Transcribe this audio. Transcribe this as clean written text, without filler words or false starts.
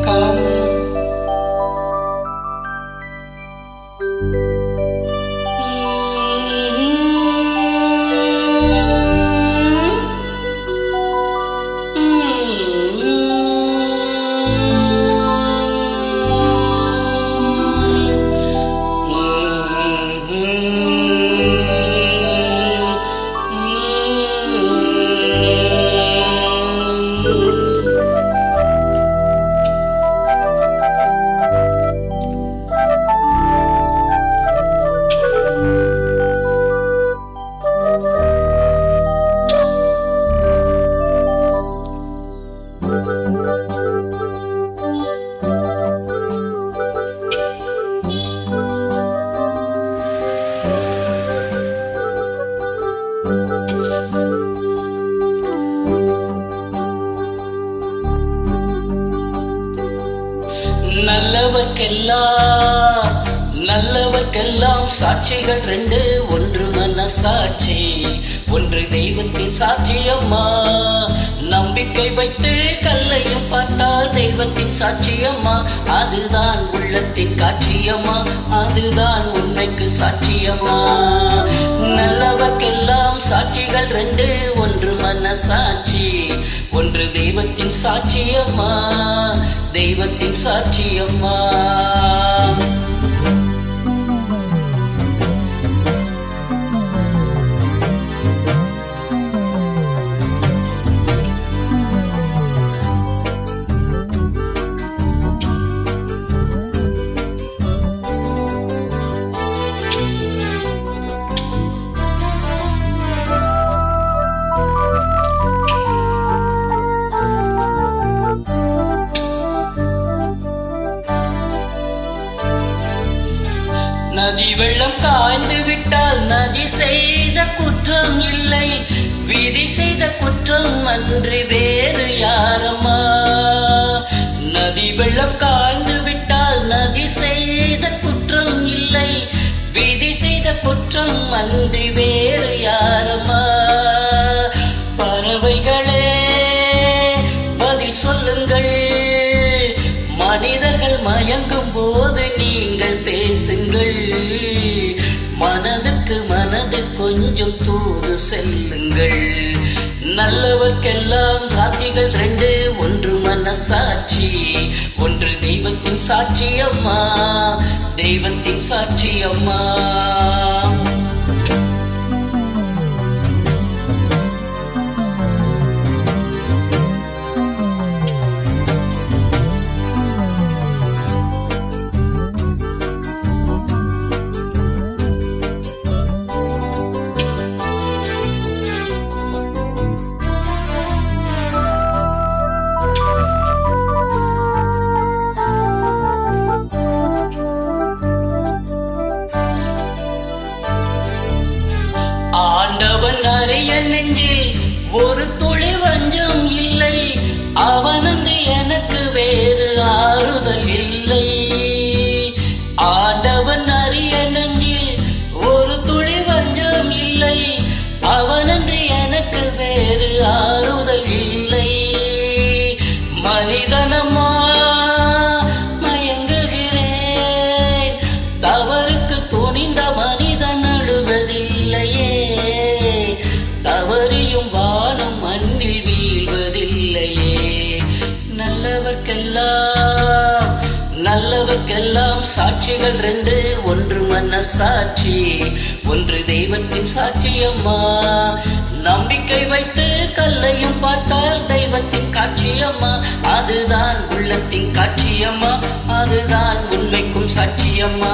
வணக்கம். நல்லவர்க்கெல்லாம் சாட்சிகள் ரெண்டு, ஒன்று மனசாட்சி, ஒன்று தெய்வத்தின் சாட்சியம்மா. நம்பிக்கை வைத்து கல்லையும் பார்த்தால் தெய்வத்தின் சாட்சியம்மா. அதுதான் உள்ளத்தின் காட்சியம்மா, அதுதான் உண்மைக்கு சாட்சியம்மா. நல்லவர்க்கெல்லாம் சாட்சிகள் ரெண்டு, ஒன்று மனசாட்சி, ஒன்று தெய்வத்தின் சாட்சியம்மா, தெய்வத்தின் சாட்சியம்மா. நதி வெள்ளம் காய்ந்து விட்டால் நதி செய்த குற்றம் இல்லை, விதி செய்த குற்றம் அன்றி வேறு யாரம்மா. நதி வெள்ளம் காய்ந்து விட்டால் நதி செய்த குற்றம் இல்லை, விதி செய்த குற்றம் அன்றி வேறு யாரம்மா. பறவைகளே பதில் சொல்லுங்கள், மனிதர்கள் மயங்கும் போது நீங்கள் பேசுங்கள். மனதுக்கு மனது கொஞ்சம் தூது செல்லுங்கள். நல்லவர்க்கெல்லாம் சாட்சிகள் ரெண்டு, ஒன்று மனசாட்சி, ஒன்று தெய்வத்தின் சாட்சியம்மா, தெய்வத்தின் சாட்சியம்மா. ஆண்டவன் அறிய நெஞ்சில் ஒரு துளி வஞ்சம் இல்லை, அவனன்று எனக்கு வேறு ஆறுதல் இல்லை. ஆண்டவன் அறிய நெஞ்சில் ஒரு துளி வஞ்சம் இல்லை, அவனன்று எனக்கு வேறு ஆறுதல் இல்லை. மனிதனம்மா மயங்குகிறேன், தவறுக்கு துணிந்த மனிதன் அழுவதில்லையே, தவறியும் வானம் மண்ணில் வீழ்வதில்லையே. நல்லவர்க்கெல்லாம் சாட்சிகள் ரெண்டு, ஒன்று மனசாட்சி, ஒன்று தெய்வத்தின் சாட்சியம்மா. நம்பிக்கை வைத்து கல்லையும் பார்த்தால் தெய்வத்தின் காட்சியம்மா, அதுதான் உள்ளத்தின் காட்சியம்மா, அதுதான் உண்மைக்கும் சாட்சியம்மா.